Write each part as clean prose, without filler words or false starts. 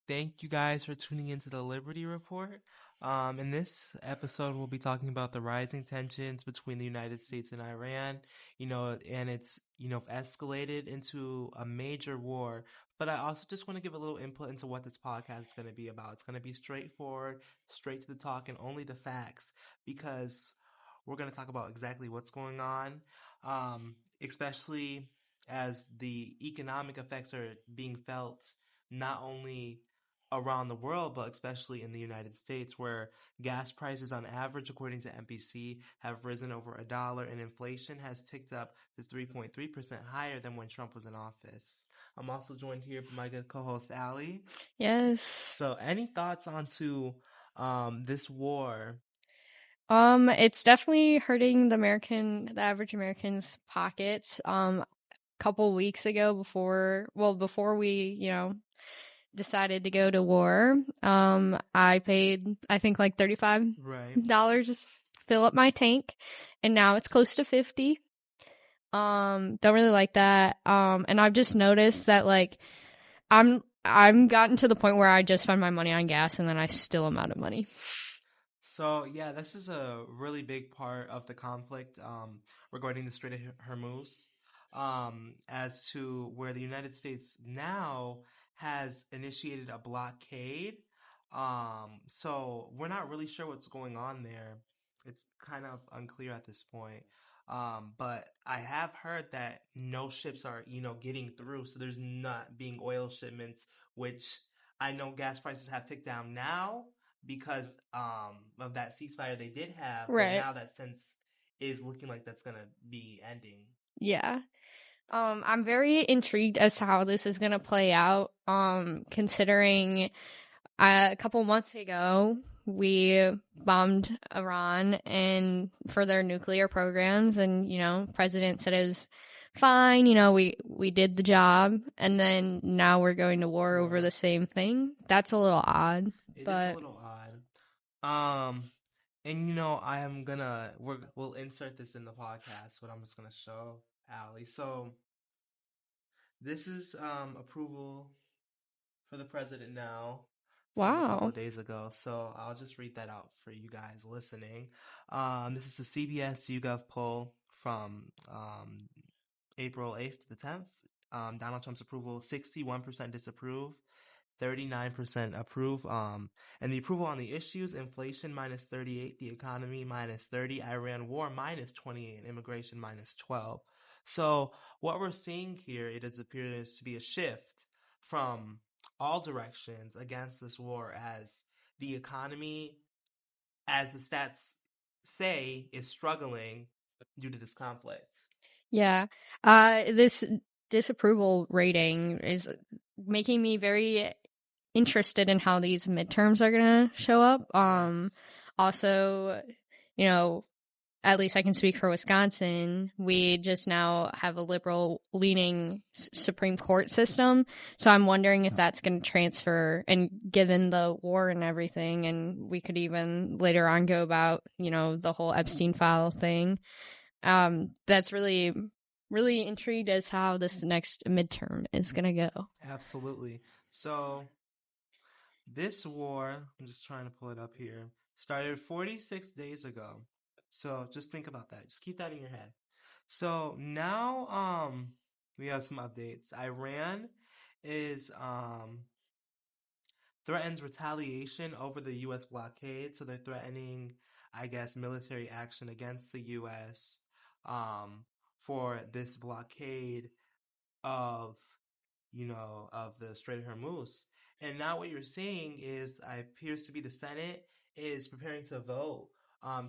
Thank you guys for tuning into the Liberty Report. In this episode, we'll be talking about the rising tensions between the United States and Iran, and it's, escalated into a major war. But I also just want to give a little input into what this podcast is going to be about. It's going to be straightforward, straight to the talk, and only the facts, because we're going to talk about exactly what's going on, especially as the economic effects are being felt not only around the world, but especially in the United States, where gas prices on average, according to NBC, have risen over $1 and inflation has ticked up to 3.3% higher than when Trump was in office. I'm also joined here by my good co-host, Aly. Yes. So any thoughts onto this war? It's definitely hurting the average American's pockets. Couple weeks ago before we, decided to go to war, I paid, I think, like $35 Right. to fill up my tank, and now it's close to 50. Don't really like that. And I've just noticed that, like, I'm gotten to the point where I just spend my money on gas and then I still am out of money. So yeah, this is a really big part of the conflict regarding the Strait of Hormuz, as to where the United States now has initiated a blockade. So we're not really sure what's going on there. It's kind of unclear at this point. But I have heard that no ships are, getting through. So there's not being oil shipments, which I know gas prices have ticked down now because of that ceasefire they did have, but Right. now that sense is looking like that's gonna be ending. Yeah. I'm very intrigued as to how this is gonna play out. Considering a couple months ago we bombed Iran and for their nuclear programs, and President said it was fine. We did the job, and then now we're going to war over War. the same thing. That's a little odd, It is a but little odd. Um, and we'll insert this in the podcast, but I'm just gonna show Allie. So this is approval for the president now from a couple wow. of days ago. So I'll just read that out for you guys listening. This is the CBS YouGov poll from April 8th to the 10th. Donald Trump's approval, 61% disapprove, 39% approve. And the approval on the issues: inflation minus 38, the economy minus 30, Iran war minus 28, and immigration minus 12. So what we're seeing here, appears to be a shift from all directions against this war, as the economy, as the stats say, is struggling due to this conflict. Yeah. This disapproval rating is making me very interested in how these midterms are gonna show up. Yes. Also, you know, at least I can speak for Wisconsin. We just now have a liberal leaning Supreme Court system. So I'm wondering if that's going to transfer, and given the war and everything, and we could even later on go about, the whole Epstein file thing. That's really, really intrigued as how this next midterm is going to go. Absolutely. So this war, I'm just trying to pull it up here, started 46 days ago. So just think about that. Just keep that in your head. So now we have some updates. Iran is threatens retaliation over the US blockade. So they're threatening, I guess, military action against the US for this blockade of of the Strait of Hormuz. And now what you're seeing is, appears to be, the Senate is preparing to vote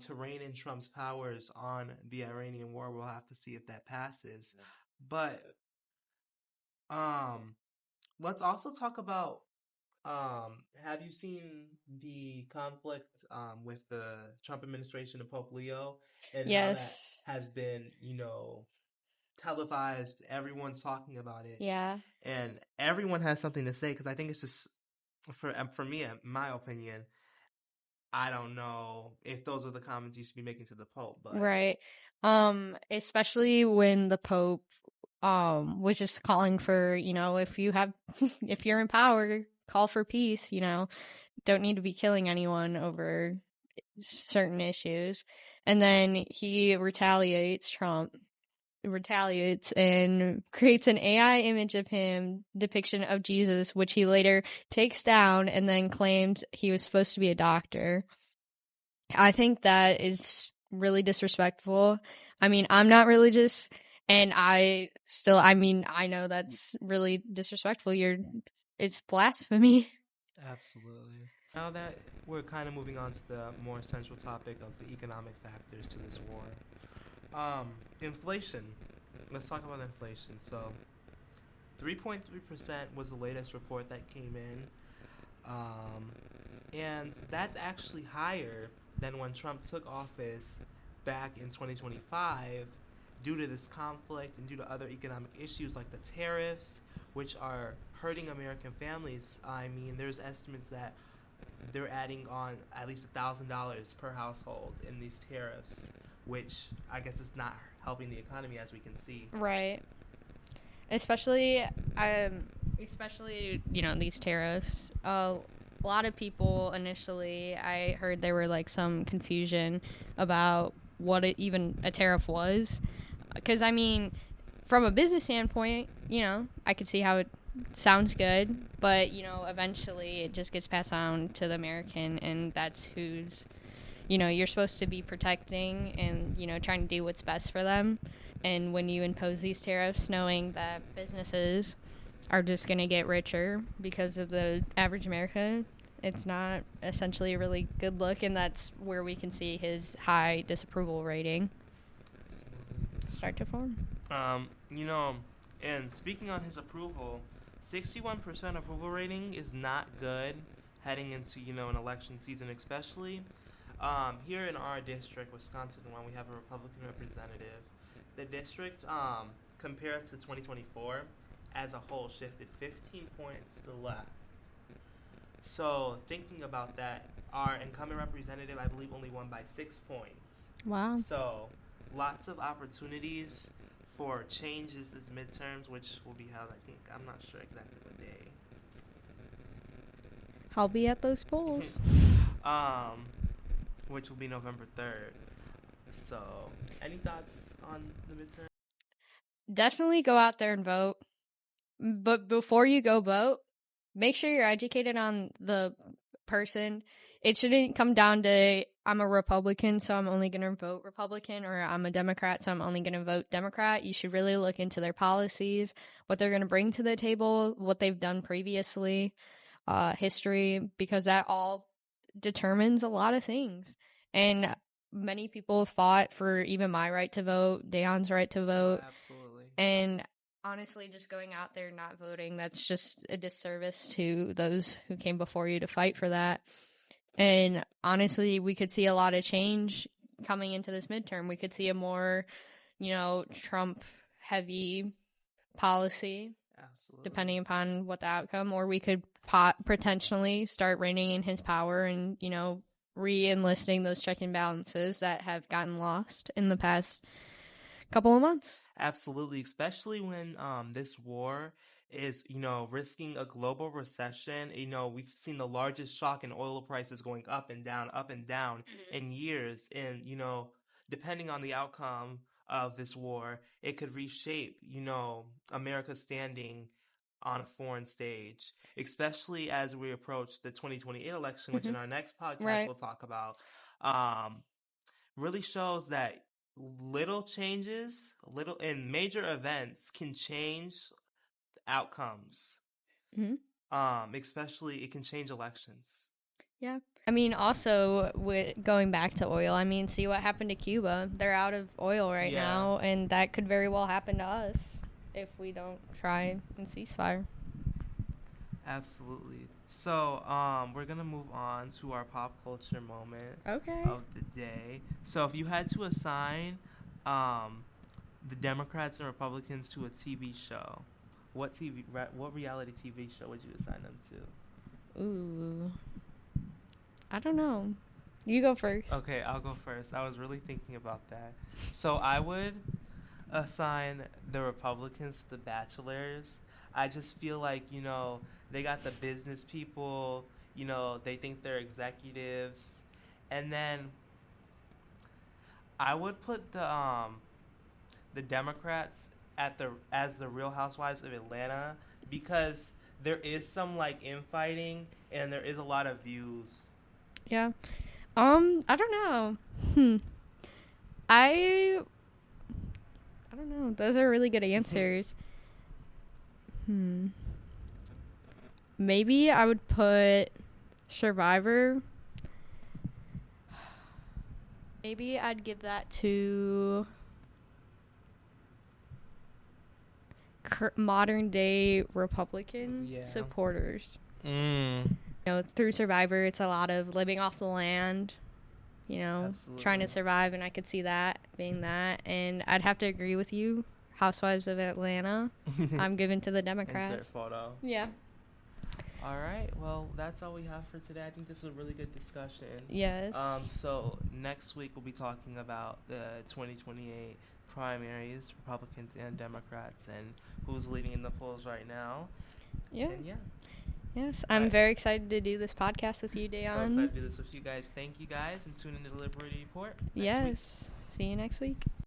to rein in Trump's powers on the Iranian war. We'll have to see if that passes. But um, let's also talk about, have you seen the conflict with the Trump administration and Pope Leo, and how that Yes. has been, televised? Everyone's talking about it, Yeah. and everyone has something to say, because I think it's just, for me, in my opinion, I don't know if those are the comments you should be making to the Pope, but Right. Especially when the Pope was just calling for, if you have if you're in power, call for peace, don't need to be killing anyone over certain issues. And then he retaliates, Trump retaliates and creates an AI image of him, depiction of Jesus, which he later takes down and then claims he was supposed to be a doctor. I think that is really disrespectful. I mean, I'm not religious, and I know that's really disrespectful. It's blasphemy. Absolutely. Now that we're kind of moving on to the more central topic of the economic factors to this war, inflation. Let's talk about inflation. So, 3.3% was the latest report that came in, and that's actually higher than when Trump took office back in 2025 due to this conflict and due to other economic issues like the tariffs, which are hurting American families. I mean, there's estimates that they're adding on at least $1,000 per household in these tariffs, which I guess is not helping the economy as we can see. Right. Especially, these tariffs. A lot of people initially, I heard there were like some confusion about what even a tariff was. Because, I mean, from a business standpoint, I could see how it sounds good, but, eventually it just gets passed on to the American, and that's who's, you're supposed to be protecting and, trying to do what's best for them. And when you impose these tariffs, knowing that businesses are just going to get richer because of the average American, it's not essentially a really good look, and that's where we can see his high disapproval rating start to form. And speaking on his approval, 61% approval rating is not good heading into, an election season, especially here in our district, Wisconsin, when we have a Republican representative. The district, compared to 2024, as a whole, shifted 15 points to the left. So, thinking about that, our incumbent representative, I believe, only won by 6 points. Wow. So, lots of opportunities for changes this midterms, which will be held, I think, I'm not sure exactly what day. I'll be at those polls. Which will be November 3rd. So, any thoughts on the midterm? Definitely go out there and vote. But before you go vote, make sure you're educated on the person. It shouldn't come down to I'm a Republican, so I'm only going to vote Republican, or I'm a Democrat, so I'm only going to vote Democrat. You should really look into their policies, what they're going to bring to the table, what they've done previously, history, because that all determines a lot of things. And many people fought for even my right to vote, Dayon's right to vote. Oh, absolutely. And honestly, just going out there not voting, that's just a disservice to those who came before you to fight for that. And honestly, we could see a lot of change coming into this midterm. We could see a more, Trump heavy policy. Absolutely. Depending upon what the outcome, or we could potentially start reining in his power and, re-enlisting those check and balances that have gotten lost in the past couple of months. Absolutely, especially when this war is, risking a global recession. We've seen the largest shock in oil prices going up and down in years. And, depending on the outcome of this war, it could reshape, America's standing on a foreign stage, especially as we approach the 2028 election, which in our next podcast we'll talk about. Really shows that little changes, little in major events can change outcomes. Especially it can change elections. Yeah. I mean, also going back to oil, I mean, see what happened to Cuba. They're out of oil right now, and that could very well happen to us if we don't try and ceasefire. Absolutely. So, we're gonna move on to our pop culture moment of the day. So, if you had to assign the Democrats and Republicans to a TV show, what reality TV show would you assign them to? Ooh, I don't know. You go first. Okay, I'll go first. I was really thinking about that. So I would assign the Republicans to The Bachelors. I just feel like, they got the business people, they think they're executives. And then I would put the Democrats at the as the Real Housewives of Atlanta, because there is some like infighting and there is a lot of views. Yeah. I don't know. Hmm. I I don't know. Those are really good answers. Hmm. Maybe I would put Survivor. Maybe I'd give that to modern day Republican Yeah. supporters. Mm. Through Survivor, it's a lot of living off the land, Absolutely. trying to survive, and I could see that being that. And I'd have to agree with you. Housewives of Atlanta, I'm giving to the Democrats. Insert photo. Yeah. All right. Well, that's all we have for today. I think this was a really good discussion. Yes. So next week we'll be talking about the 2028 primaries, Republicans and Democrats, and who's leading in the polls right now. Yeah. And yeah. Yes, I'm very excited to do this podcast with you, Dayon. So excited to do this with you guys. Thank you guys, and tune in to the Liberty Report. Yes. See you next week.